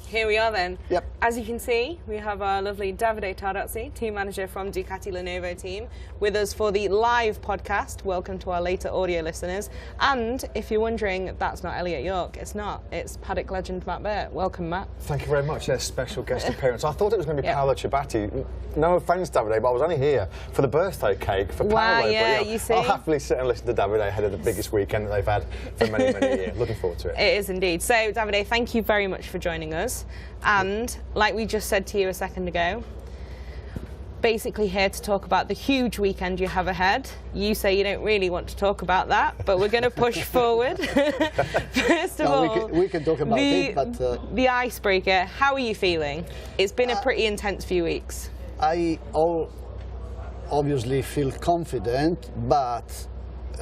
Here we are then. Yep. As you can see, we have our lovely Davide Tardozzi, team manager from Ducati Lenovo team, with us for the live podcast. Welcome to our later audio listeners. And if you're wondering, that's not Elliot York. It's not. It's paddock legend Matt Birt. Welcome, Matt. Thank you very much. Yeah, special guest appearance. I thought it was going to be Paolo Ciabatti. No offence, Davide, but I was only here for the birthday cake for wow, Paolo. yeah, but, you see? I'll happily sit and listen to Davide ahead of the biggest weekend that they've had for many, many years. Looking forward to it. It is indeed. So, Davide, thank you very much for joining us. And like we just said to you a second ago, basically here to talk about the huge weekend you have ahead. You say you don't really want to talk about that, but we're going to push forward. First of all, we can talk about it, but the icebreaker. How are you feeling? It's been a pretty intense few weeks. I obviously feel confident, but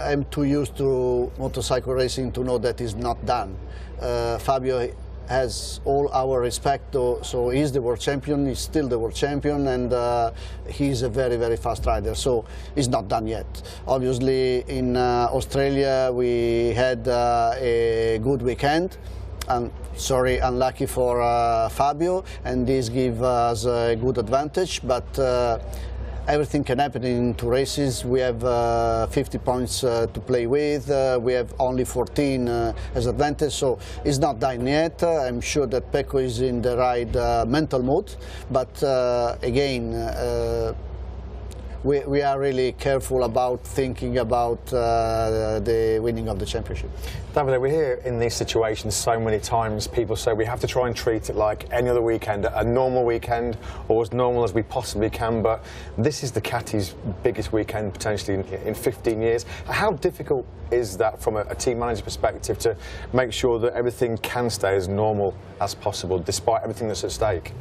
I'm too used to motorcycle racing to know that it's not done. Fabio has all our respect, so he's the world champion, he's still the world champion, and he's a very, very fast rider, so he's not done yet. Obviously in Australia we had a good weekend, and sorry, unlucky for Fabio, and this gives us a good advantage, but everything can happen in two races. We have 50 points to play with. We have only 14 as advantage, so it's not done yet. I'm sure that Pecco is in the right mental mood, but again, we are really careful about thinking about the winning of the championship. Davide, we hear in these situations so many times people say we have to try and treat it like any other weekend, a normal weekend, or as normal as we possibly can, but this is Ducati's biggest weekend potentially in 15 years. How difficult is that from a team manager perspective to make sure that everything can stay as normal as possible despite everything that's at stake?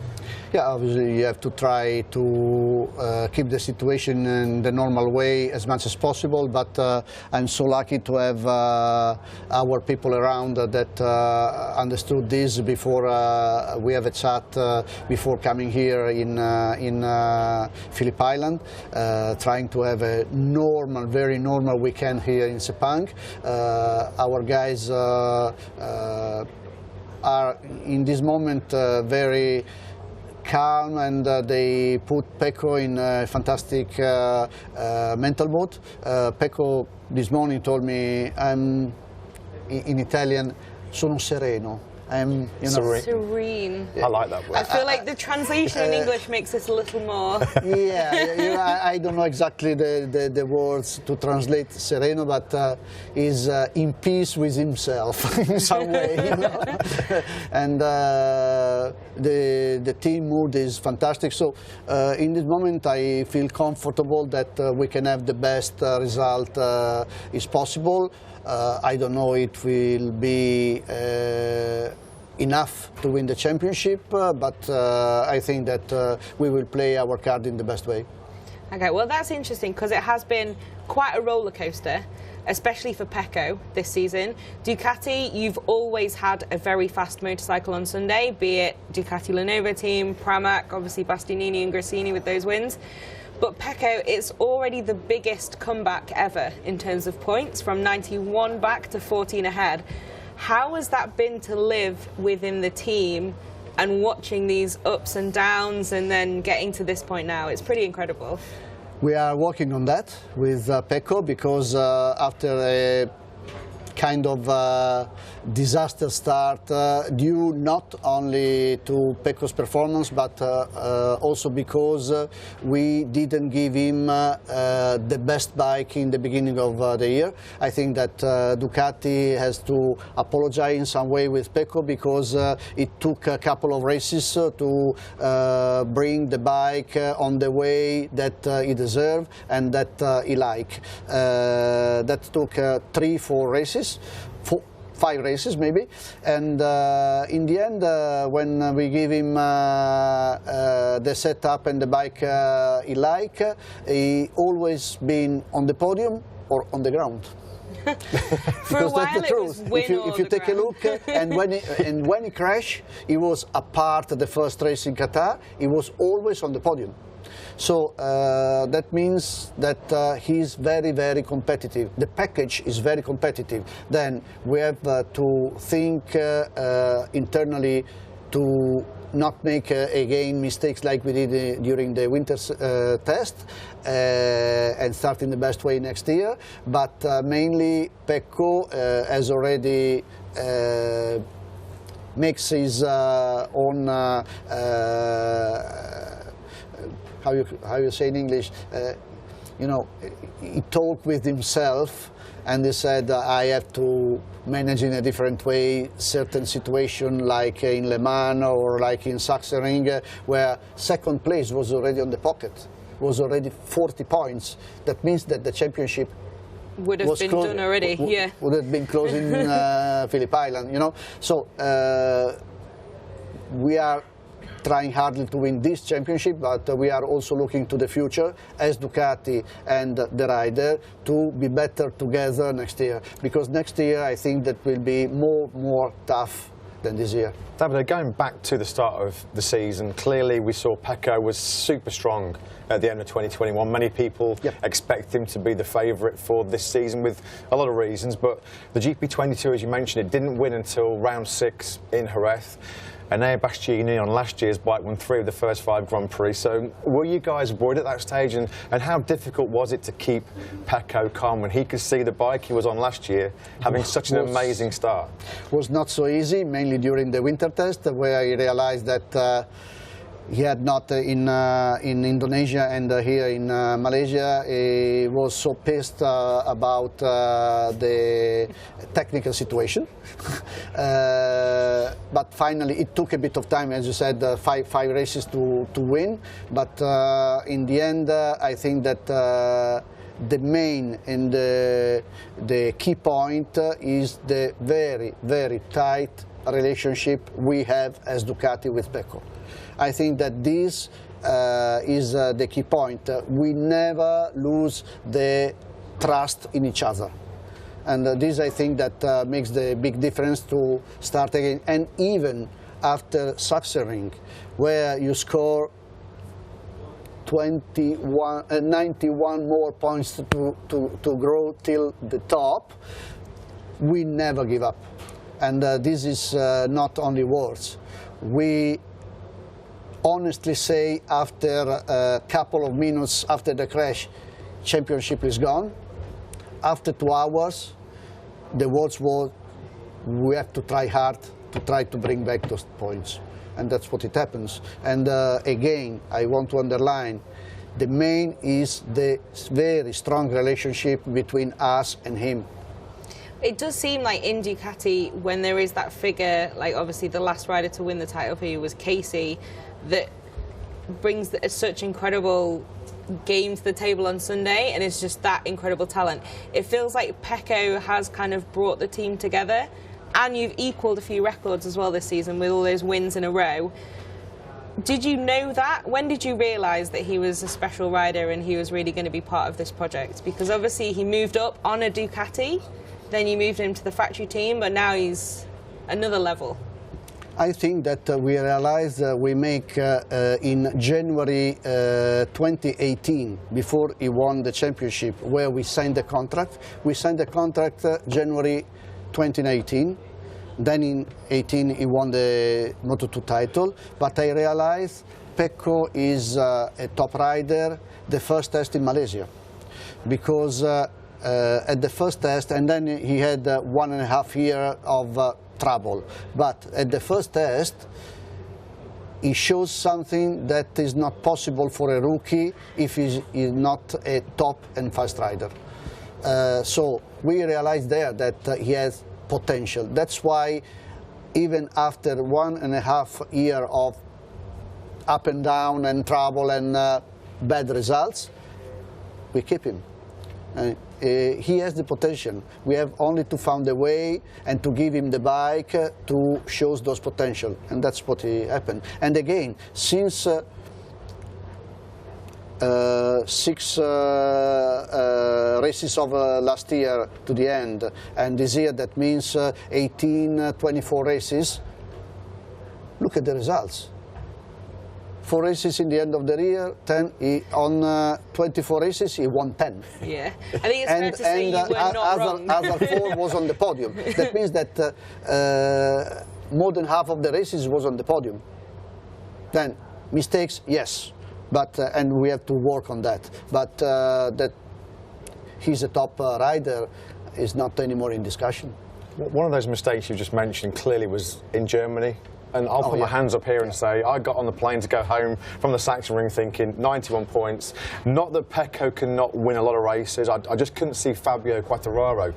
Yeah, obviously you have to try to keep the situation in the normal way as much as possible, but I'm so lucky to have our people around that understood this before we have a chat before coming here in Phillip Island, trying to have a normal, very normal weekend here in Sepang. Our guys are in this moment very calm, and they put Pecco in a fantastic mental mood. Pecco this morning told me, I'm in Italian, sono sereno. I'm, you know, serene. I like that word. I feel like the translation in English makes this a little more. Yeah, I don't know exactly the words to translate sereno, but he's in peace with himself in some way, you know. And the team mood is fantastic. So in this moment, I feel comfortable that we can have the best result is possible. I don't know it will be enough to win the championship, but I think that we will play our card in the best way. Okay, well that's interesting because it has been quite a roller coaster, especially for Pecco this season. Ducati, you've always had a very fast motorcycle on Sunday, be it Ducati Lenovo team, Pramac, obviously Bastianini and Gresini with those wins. But Pecco, it's already the biggest comeback ever in terms of points, from 91 back to 14 ahead. How has that been to live within the team and watching these ups and downs and then getting to this point now? It's pretty incredible. We are working on that with Pecco because after a kind of disaster start due not only to Pecco's performance but also because we didn't give him the best bike in the beginning of the year. I think that Ducati has to apologize in some way with Pecco because it took a couple of races to bring the bike on the way that he deserved and that he liked. That took 3-4 races. 5 races maybe, and in the end when we give him the setup and the bike he likes, he always been on the podium or on the ground. Because that's the truth. If you take a look, and when he crashed, he was apart the first race in Qatar, he was always on the podium. So that means that he's very, very competitive. The package is very competitive. Then we have to think internally to not make again mistakes like we did during the winter test and start in the best way next year. But mainly Pecco has already makes his own how you say in English, you know, he talked with himself and he said, I have to manage in a different way certain situation like in Le Mans or like in Sachsenring, where second place was already on the pocket, was already 40 points. That means that the championship would have been done already, yeah. Would have been closed in Phillip Island, you know. So we are trying hardly to win this championship, but we are also looking to the future as Ducati and the rider to be better together next year, because next year I think that will be more tough than this year. Davide, going back to the start of the season, clearly we saw Pecco was super strong at the end of 2021. Many people expect him to be the favourite for this season with a lot of reasons, but the GP22, as you mentioned, it didn't win until round 6 in Jerez. And now Bastianini on last year's bike won 3 of the first 5 Grand Prix. So were you guys worried at that stage? And how difficult was it to keep Pecco calm when he could see the bike he was on last year having such an amazing start? Was not so easy, mainly during the winter test, where I realized that he had not in Indonesia and here in Malaysia. He was so pissed about the technical situation. But finally it took a bit of time, as you said, 5 races to win. But in the end, I think that the main and the key point is the very tight relationship we have as Ducati with Pecco. I think that this is the key point. We never lose the trust in each other. And this, I think, that makes the big difference to start again. And even after Sachsenring, where you score 91 more points to grow till the top, we never give up. And this is not only words. We honestly say after a couple of minutes after the crash, championship is gone. After 2 hours, the words were, we have to try hard to try to bring back those points. And that's what it happens. And again, I want to underline, the main is the very strong relationship between us and him. It does seem like in Ducati, when there is that figure, like obviously the last rider to win the title for you was Casey, that brings such incredible game to the table on Sunday, and it's just that incredible talent. It feels like Pecco has kind of brought the team together, and you've equalled a few records as well this season with all those wins in a row. Did you know that? When did you realise that he was a special rider and he was really going to be part of this project? Because obviously he moved up on a Ducati, then you moved him to the factory team, but now he's another level. I think that we realized we make in January 2018, before he won the championship, where we signed the contract. We signed the contract January 2018. Then in 18 he won the Moto2 title. But I realized Pecco is a top rider the first test in Malaysia, because at the first test, and then he had 1.5 years of trouble. But at the first test, he shows something that is not possible for a rookie if he is not a top and fast rider. So we realized there that he has potential. That's why even after 1.5 years of up and down and trouble and bad results, we keep him. He has the potential. We have only to find a way and to give him the bike to show those potential, and that's what happened. And again, since 6 races of last year to the end, and this year that means 18, 24 races, look at the results. 4 races in the end of the year, 10. On 24 races, he won 10. Yeah, I think it's fair to say you were not wrong. Other 4 was on the podium. That means that more than half of the races was on the podium. Then mistakes, yes, but and we have to work on that. But that he's a top rider is not anymore in discussion. One of those mistakes you just mentioned clearly was in Germany. And I'll put my hands up here and say, I got on the plane to go home from the Sachsenring thinking 91 points. Not that Pecco cannot win a lot of races. I just couldn't see Fabio Quartararo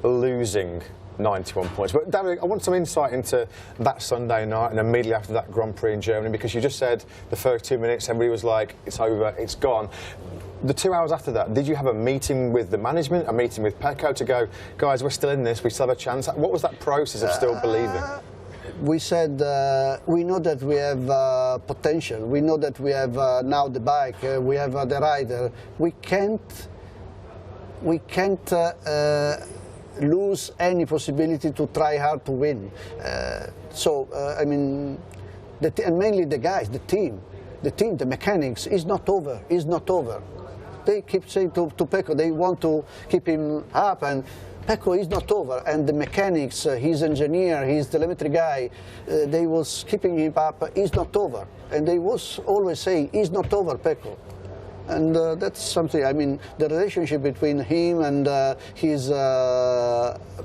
losing 91 points. But David, I want some insight into that Sunday night and immediately after that Grand Prix in Germany, because you just said the first 2 minutes, everybody was like, it's over, it's gone. The 2 hours after that, did you have a meeting with the management, a meeting with Pecco to go, guys, we're still in this, we still have a chance? What was that process of still believing? We said we know that we have potential. We know that we have now the bike. We have the rider. We can't lose any possibility to try hard to win. I mean, and mainly the guys, the team, the mechanics is not over. Is not over. They keep saying to Pecco they want to keep him up, and Pecco is not over, and the mechanics, his engineer, his telemetry guy, they was keeping him up, is not over. And they was always saying, is not over, Pecco. And that's something, I mean, the relationship between him and his,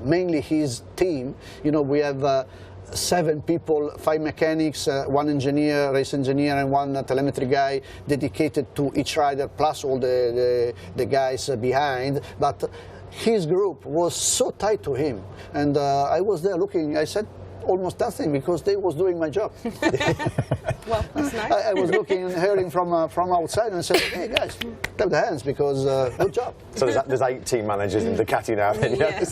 mainly his team, you know, we have 7 people, 5 mechanics, 1 engineer, race engineer, and 1 telemetry guy dedicated to each rider, plus all the guys behind. But his group was so tight to him, and I was there looking. I said almost nothing because they was doing my job. Well, that's nice. I was looking and hearing from outside, and I said, "Hey guys, clap the hands because good job." So there's 8 team managers in Ducati now. Then, yeah.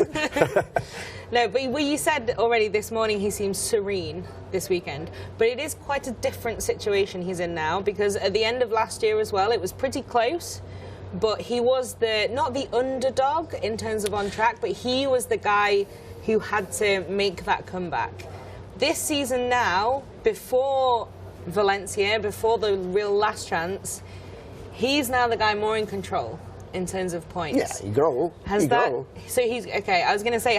No, but you said already this morning he seems serene this weekend, but it is quite a different situation he's in now, because at the end of last year as well, it was pretty close. But he was not the underdog in terms of on track, but he was the guy who had to make that comeback. This season now, before Valencia, before the real last chance, he's now the guy more in control in terms of points. Yeah, he grow. So he's okay. I was going to say,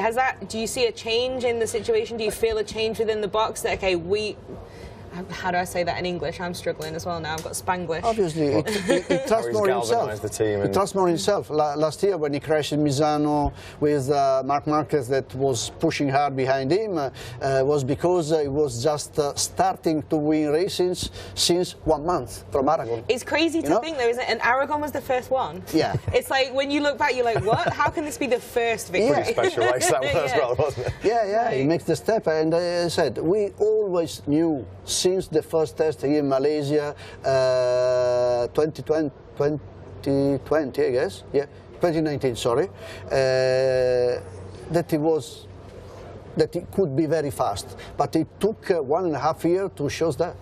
do you see a change in the situation? Do you feel a change within the box that how do I say that in English? I'm struggling as well now. I've got Spanglish. Obviously, he trusts more in himself. The team he trusts more in himself. Last year, when he crashed in Misano with Marc Marquez, that was pushing hard behind him, was because he was just starting to win races since 1 month from Aragon. It's crazy to think, though, isn't it? And Aragon was the first one. Yeah. It's like when you look back, you're like, what? How can this be the first victory? Yeah. Pretty special race that was as well, wasn't it? Yeah, he makes the step, and I said we always knew since the first test here in Malaysia, 2020, I guess, yeah, 2019, sorry, that it could be very fast, but it took 1.5 years to show that.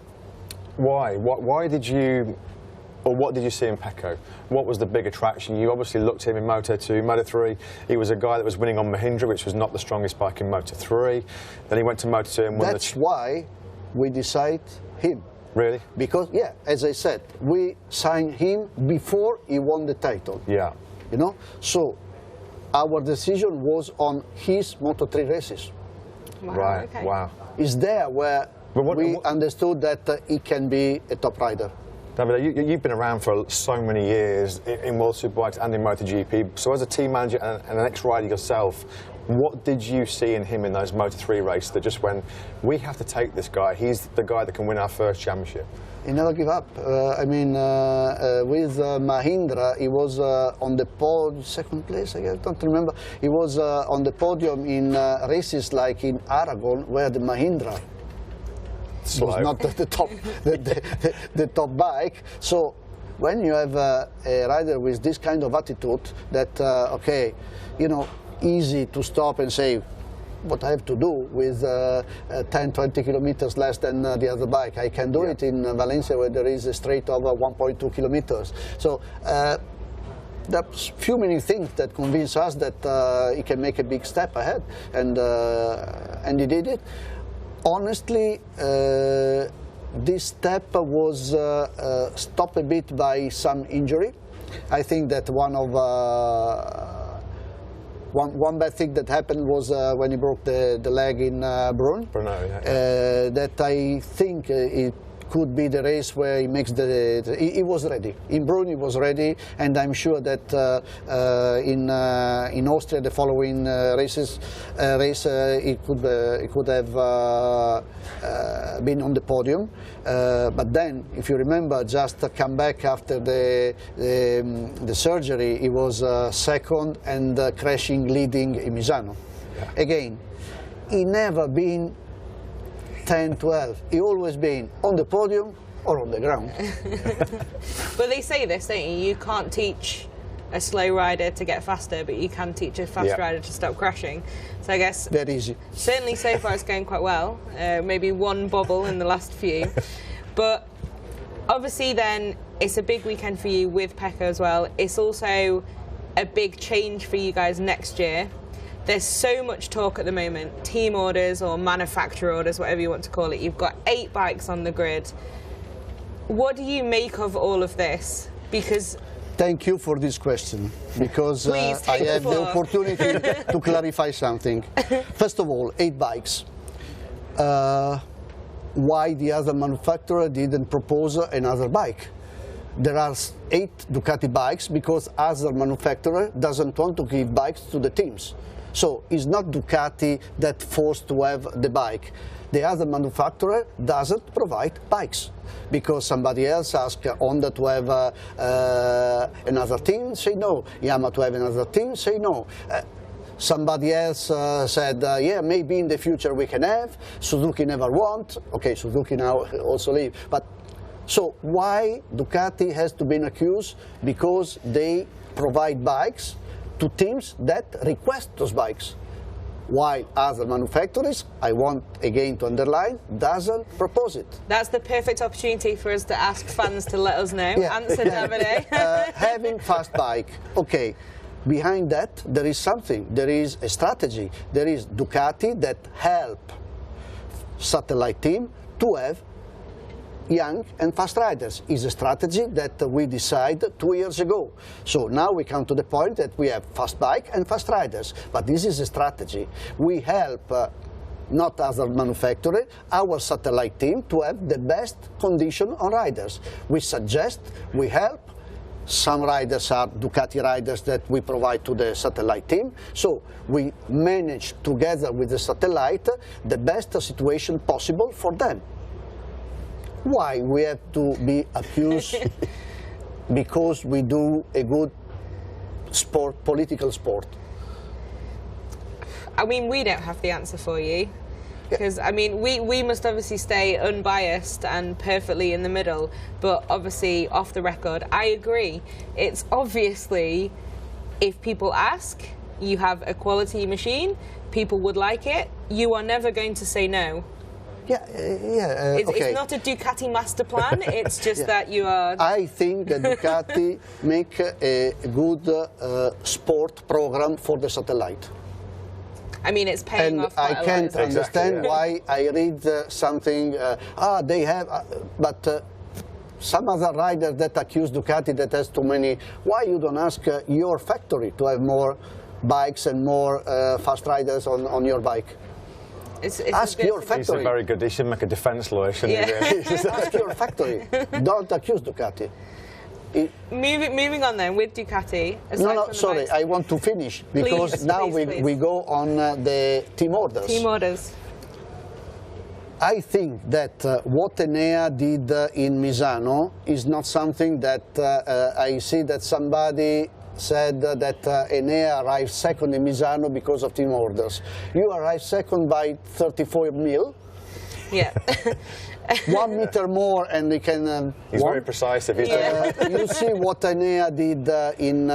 Why? Why did you, or what did you see in Pecco? What was the big attraction? You obviously looked at him in Moto2, Moto3. He was a guy that was winning on Mahindra, which was not the strongest bike in Moto3. Then he went to Moto2 and won. That's why we decide him. Really? Because, yeah, as I said, we signed him before he won the title. Yeah. You know? So our decision was on his Moto3 races. Wow, right, okay. wow. It's there where we understood that he can be a top rider. David, you've been around for so many years in World Superbikes and in MotoGP. So as a team manager and an ex-rider yourself, what did you see in him in those Moto3 races that just went, we have to take this guy, he's the guy that can win our first championship? He never give up. I mean, with Mahindra, he was on the podium, second place, I don't remember. He was on the podium in races like in Aragon, where the Mahindra was not the top, the top bike. So when you have a rider with this kind of attitude, that okay, you know, easy to stop and say what I have to do with 10-20 kilometers less than the other bike. I can do it in Valencia, where there is a straight of 1.2 kilometers. So there's few many things that convince us that he can make a big step ahead, and he did it. Honestly, this step was stopped a bit by some injury. I think that one of One bad thing that happened was when he broke the leg in Brno. Brno, yeah. That I think it could be the race where he makes he was ready. In Brno he was ready, and I'm sure that in Austria the following race he could have been on the podium. But then, if you remember, just come back after the surgery, he was second and crashing leading in Misano. Yeah. Again, he never been 10, 12. He always been on the podium or on the ground. Well, they say this, don't you? You can't teach a slow rider to get faster, but you can teach a fast rider to stop crashing. So I guess very easy. Certainly so far it's going quite well. Maybe one bobble in the last few. But obviously then it's a big weekend for you with Pecco as well. It's also a big change for you guys next year. There's so much talk at the moment, team orders or manufacturer orders, whatever you want to call it. You've got 8 bikes on the grid. What do you make of all of this? Because thank you for this question, because I have the opportunity to clarify something. First of all, 8 bikes. Why the other manufacturer didn't propose another bike? There are 8 Ducati bikes because other manufacturer doesn't want to give bikes to the teams. So it's not Ducati that forced to have the bike. The other manufacturer doesn't provide bikes because somebody else asked Honda to have another team, say no. Yamaha to have another team, say no. Somebody else said, yeah, maybe in the future we can have. Suzuki never want. Okay, Suzuki now also leave. But so why Ducati has to be accused? Because they provide bikes to teams that request those bikes, while other manufacturers, I want again to underline, doesn't propose it. That's the perfect opportunity for us to ask fans to let us know. Yeah. Answer, Davide. Having fast bike, okay. Behind that, there is something. There is a strategy. There is Ducati that help satellite team to have young and fast riders. Is a strategy that we decided 2 years ago. So now we come to the point that we have fast bike and fast riders. But this is a strategy. We help not other manufacturer, our satellite team to have the best condition on riders. We suggest, we help. Some riders are Ducati riders that we provide to the satellite team. So we manage together with the satellite the best situation possible for them. Why we have to be accused because we do a good sport, political sport? I mean, we don't have the answer for you. Because, I mean, we must obviously stay unbiased and perfectly in the middle, but obviously, off the record, I agree. It's obviously, if people ask, you have a quality machine, people would like it, you are never going to say no. Yeah, okay. It's not a Ducati master plan, it's just that you are... I think that Ducati make a good sport program for the satellite. I mean, it's paying off quite a lot. And I can't understand why I read something, they have, but some other rider that accuse Ducati that has too many, why you don't ask your factory to have more bikes and more fast riders on your bike? Ask your factory. He's a very good, he should make a defence lawyer, shouldn't he? Really? Ask your factory. Don't accuse Ducati. Moving on then, with Ducati. No, sorry, I want to finish, because please, we go on the team orders. Team orders. I think that what Enea did in Misano is not something that I see that somebody said that Enea arrived second in Misano because of team orders. You arrived second by 34 mil. Yeah. 1 meter more and they can... He's very precise if he's you see what Enea did in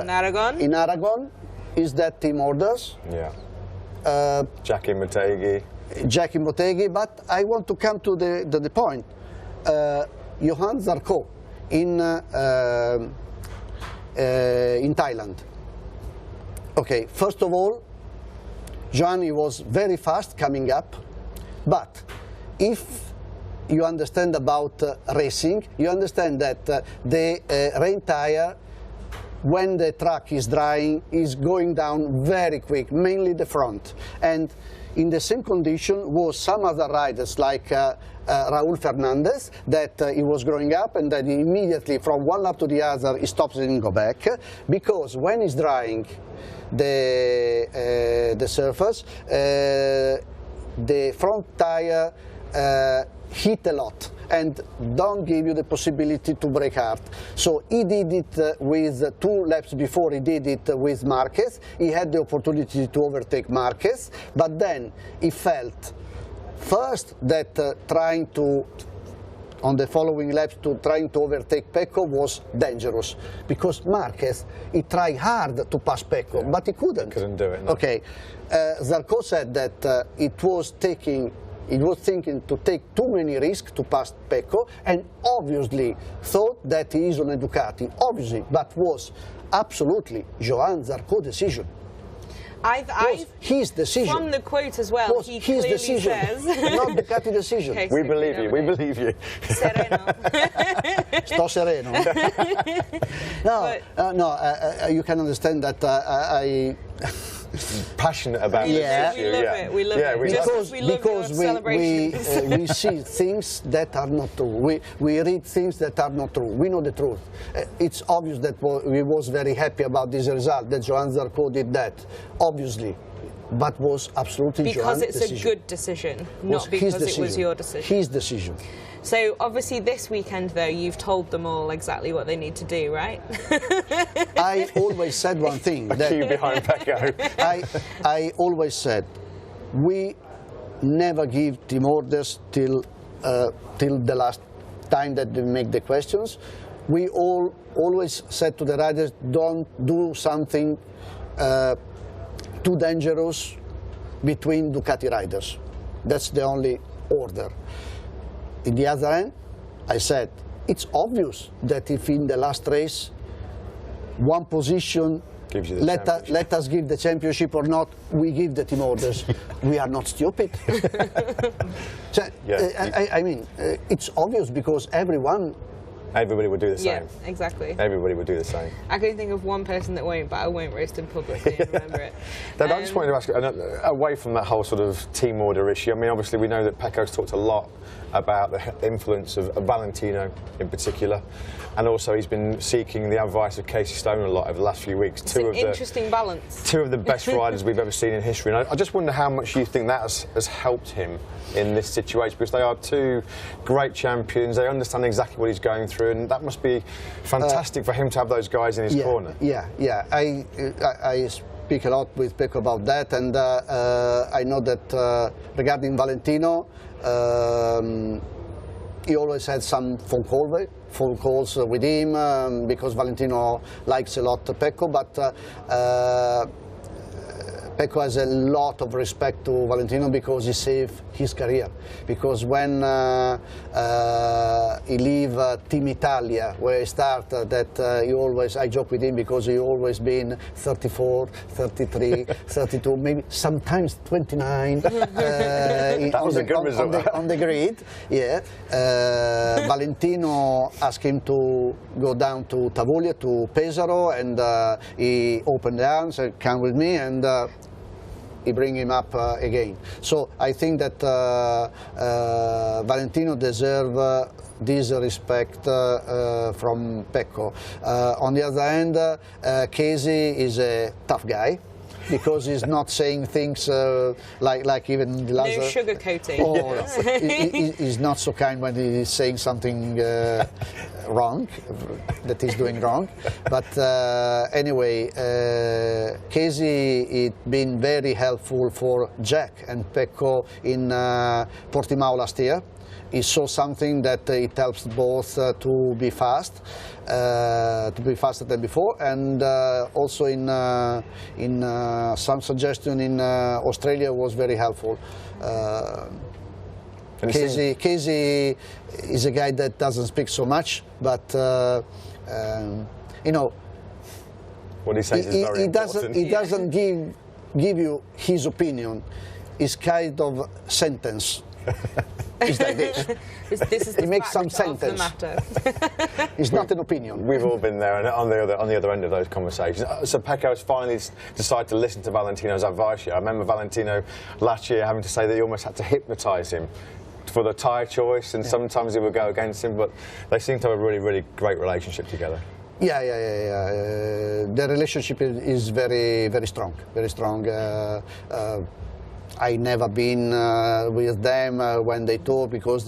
Aragon? In Aragon. Is that team orders? Yeah. Jackie Motegi. Jackie Motegi, but I want to come to the point. Johan Zarco in Thailand. Okay, first of all, Johan was very fast coming up, but if you understand about racing, you understand that the rain tire when the track is drying, is going down very quick, mainly the front. And in the same condition was some other riders like Raúl Fernández, that he was growing up, and then immediately from one lap to the other he stops and go back, because when he's drying the surface, the front tire hit a lot and don't give you the possibility to brake hard. So he did it with 2 laps before he did it with Marquez. He had the opportunity to overtake Marquez, but then he felt first that trying to, on the following laps, trying to overtake Pecco was dangerous, because Marquez, he tried hard to pass Pecco, yeah, but he couldn't. Couldn't do it. No. Okay, Zarco said that it was thinking to take too many risks to pass Pecco, and obviously thought that he is on a Ducati, obviously, but was absolutely Johan Zarco's decision. His decision. From the quote as well, he his clearly decision, says. not Ducati decision. Okay, we believe you, we believe you. Sereno. Sto sereno. No, you can understand that I passionate about yeah. this issue. We love it. We love it. Because we see things that are not true. We read things that are not true. We know the truth. It's obvious that we was very happy about this result, that Johan Zarco did that, obviously. But was absolutely because Johan's it's decision. a good decision, not because it was your decision. His decision. So obviously this weekend, though, you've told them all exactly what they need to do, right? I always said one thing. A queue behind Pecco. I always said, we never give team orders till the last time that they make the questions. We always said to the riders, don't do something too dangerous between Ducati riders. That's the only order. In the other end, I said, it's obvious that if in the last race one position gives you the let us give the championship or not, we give the team orders. We are not stupid. So, yeah, I mean, it's obvious because everybody would do the same. Yeah, exactly. Everybody would do the same. I can think of one person that won't, but I won't roast him publicly and remember it. Dad, I just wanted to ask, away from that whole sort of team order issue, I mean, obviously we know that Pecco's talked a lot about the influence of Valentino in particular, and also he's been seeking the advice of Casey Stone a lot over the last few weeks. It's an interesting balance. 2 of the best riders we've ever seen in history, and I just wonder how much you think that has helped him in this situation, because they are 2 great champions, they understand exactly what he's going through, and that must be fantastic for him to have those guys in his corner. Yeah. I speak a lot with Pecco about that, and I know that regarding Valentino, he always had some phone calls with him because Valentino likes a lot Pecco, but Pecco has a lot of respect to Valentino because he saved his career. Because when he leave Team Italia, where he started, I joke with him because he always been 34, 33, 32, maybe sometimes 29 that was a good result. On the grid. Yeah. Valentino asked him to go down to Tavoglia, to Pesaro, and he opened the arms, said, come with me, and he bring him up again. So I think that Valentino deserves this respect from Pecco. On the other hand, Casey is a tough guy, because he's not saying things like even Lazar. No sugarcoating. Oh, he's not so kind when he's saying something wrong, that he's doing wrong. But anyway, Casey, it's been very helpful for Jack and Pecco in Portimao last year. He saw something that it helps both to be fast, to be faster than before, and also in some suggestion in Australia was very helpful. Casey is a guy that doesn't speak so much, but you know, what he says is very important. He doesn't give you his opinion. It's kind of sentence. It's like this. This is the He makes some fact of the sentence. matter. It's not an opinion. We've all been there and on the other end of those conversations. So Pecco's finally decided to listen to Valentino's advice here. I remember Valentino last year having to say that he almost had to hypnotise him for the tyre choice, and sometimes he would go against him, but they seem to have a really, really great relationship together. Yeah. The relationship is very, very strong. Very strong. I never been with them when they talk, because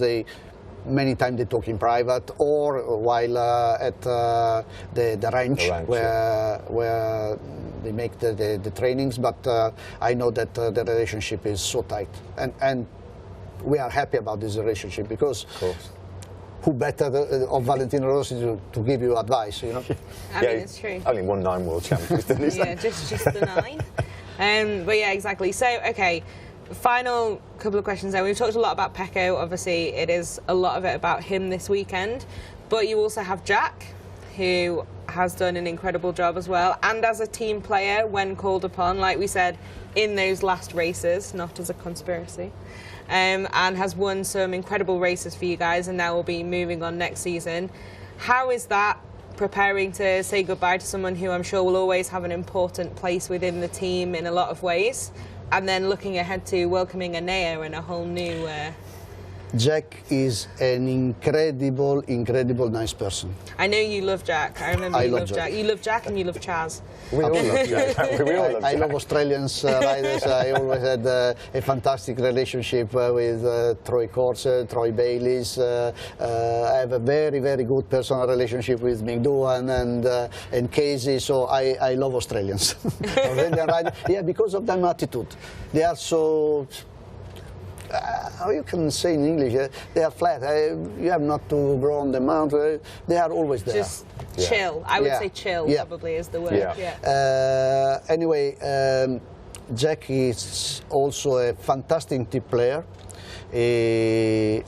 many times they talk in private or while at the ranch where they make the trainings. But I know that the relationship is so tight, and we are happy about this relationship, because who better of Valentino Rossi to give you advice, you know? I mean, it's true. Only won 9 world champions, didn't he? Yeah, just the 9. But yeah, exactly. So, okay, final couple of questions then. We've talked a lot about Pecco. Obviously, it is a lot of it about him this weekend. But you also have Jack, who has done an incredible job as well. And as a team player, when called upon, like we said, in those last races, not as a conspiracy. And has won some incredible races for you guys, and now will be moving on next season. How is that, preparing to say goodbye to someone who I'm sure will always have an important place within the team in a lot of ways, and then looking ahead to welcoming a Neo and a whole new... Jack is an incredible nice person. I know you love Jack. I remember you love Jack. You love Jack and you love Chaz. We all love Jack. We all love I Jack. love Australians riders. I always had a fantastic relationship with Troy Corser, Troy Bayliss. I have a very, very good personal relationship with Mick Doohan and Casey. So I love Australians. Australian riders. Yeah, because of their attitude. They are so... how you can say in English, they are flat. You have not to grow on the mountain. They are always there. Just chill. I would say chill probably is the word. Yeah. Anyway, Jack is also a fantastic team player.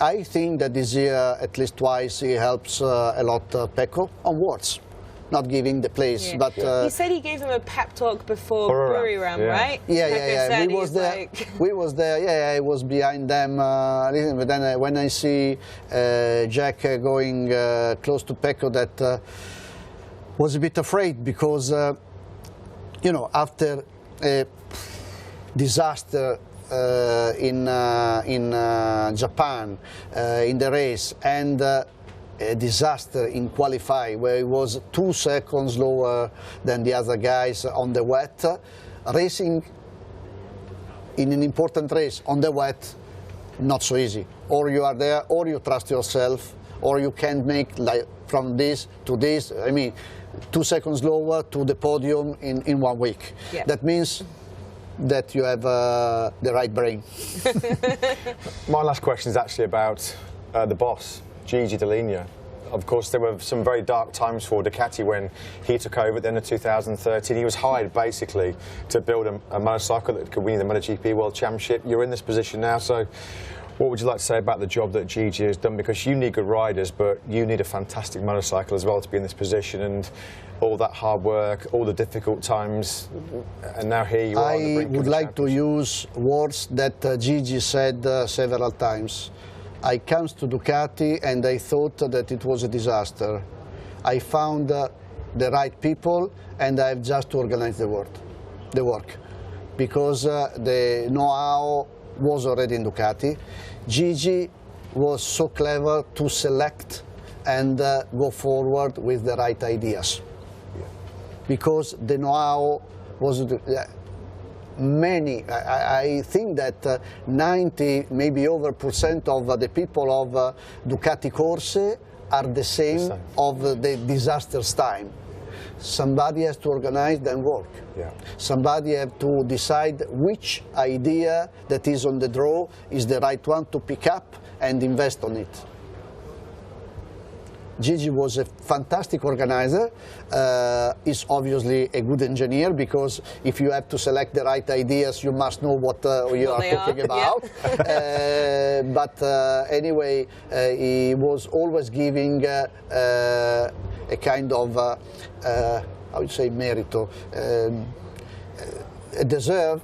I think that this year, at least twice, he helps a lot Pecco on wards. Not giving the place, but he said he gave him a pep talk before Buriram, right? Yeah. We was there. We was there. Yeah, I was behind them. But then when I see Jack going close to Pecco, that was a bit afraid, because you know, after a disaster in Japan in the race, and a disaster in qualify, where he was 2 seconds lower than the other guys on the wet. Racing in an important race on the wet, not so easy. Or you are there, or you trust yourself, or you can't make, like, from this to this. I mean, 2 seconds lower to the podium in 1 week. Yeah. That means that you have the right brain. My last question is actually about the boss, Gigi Dall'Igna. Of course, there were some very dark times for Ducati when he took over at the end of 2013. He was hired basically to build a motorcycle that could win the MotoGP World Championship. You're in this position now, so what would you like to say about the job that Gigi has done? Because you need good riders, but you need a fantastic motorcycle as well to be in this position, and all that hard work, all the difficult times, and now here you are on the brink of the I would like to use words that Gigi said several times. I came to Ducati and I thought that it was a disaster. I found the right people, and I have just to organize the work. Because the know-how was already in Ducati. Gigi was so clever to select and go forward with the right ideas. Because the know-how was... I think that 90, maybe over % of the people of Ducati Corse are the same of the disaster's time. Somebody has to organize and work. Yeah. Somebody has to decide which idea that is on the draw is the right one to pick up and invest on it. Gigi was a fantastic organizer. He's obviously a good engineer, because if you have to select the right ideas, you must know what you are talking about. But anyway, he was always giving a kind of, I would say, merito, a deserve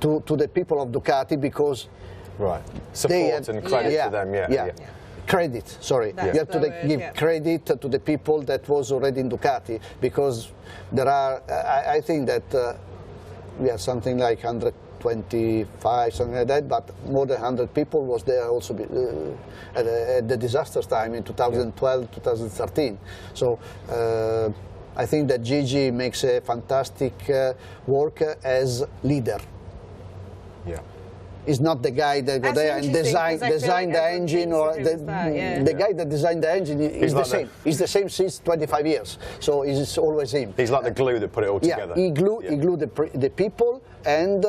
to the people of Ducati, because Right. Support and credit to them, yeah. Credit, sorry. That's you have to the word, give credit to the people that was already in Ducati, because there are, I think that we have something like 125, something like that, but more than 100 people was there also at the disaster time in 2012, 2013. So I think that Gigi makes a fantastic work as leader. Yeah. He's not the guy that go there and design the engine, or the guy that designed the engine is the same. He's the same since 25 years, so it's always him. He's like the glue that put it all together. He glued the people, and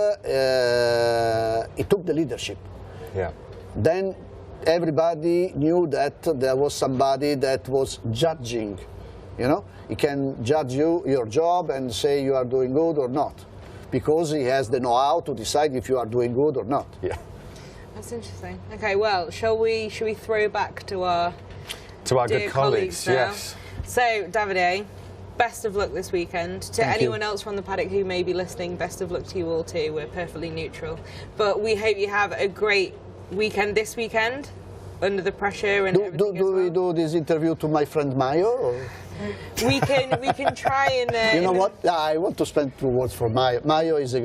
he took the leadership. Yeah. Then everybody knew that there was somebody that was judging. You know, he can judge your job and say you are doing good or not, because he has the know-how to decide if you are doing good or not. Yeah. That's interesting. Okay, well, should we throw back to our good colleagues, now? yes. So, Davide, best of luck this weekend. To Thank anyone you. else from the paddock who may be listening, best of luck to you all too. We're perfectly neutral. But we hope you have a great weekend this weekend, under the pressure and everything as well. We do this interview to my friend Mayo? Or? We can try and... you know what? I want to spend 2 words for Mayo. Mayo is a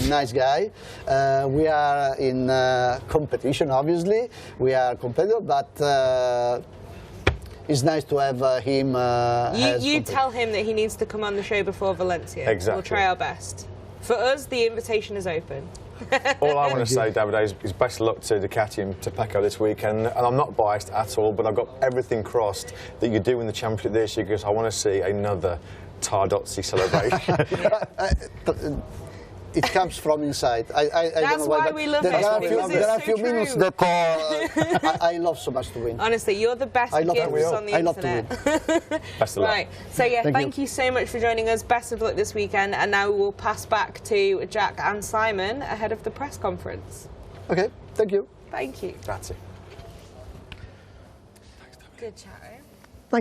nice guy. We are in competition, obviously. We are competitive, but it's nice to have him. You tell him that he needs to come on the show before Valencia. Exactly. We'll try our best. For us, the invitation is open. All I want to say, Davide, is best of luck to Ducati and to Pecco this weekend. And I'm not biased at all, but I've got everything crossed that you do in the championship this year, because I want to see another Tardozzi celebration. It comes from inside. I That's don't know why but we love there it, are because there are a it's few so minutes true. that I love so much to win. Honestly, you're the best I love gifts to on the win. I love to internet. Best of luck. Right, so yeah, Thank you so much for joining us. Best of luck this weekend, and now we'll pass back to Jack and Simon ahead of the press conference. Okay, thank you. Thank you. That's it. Good chat, eh?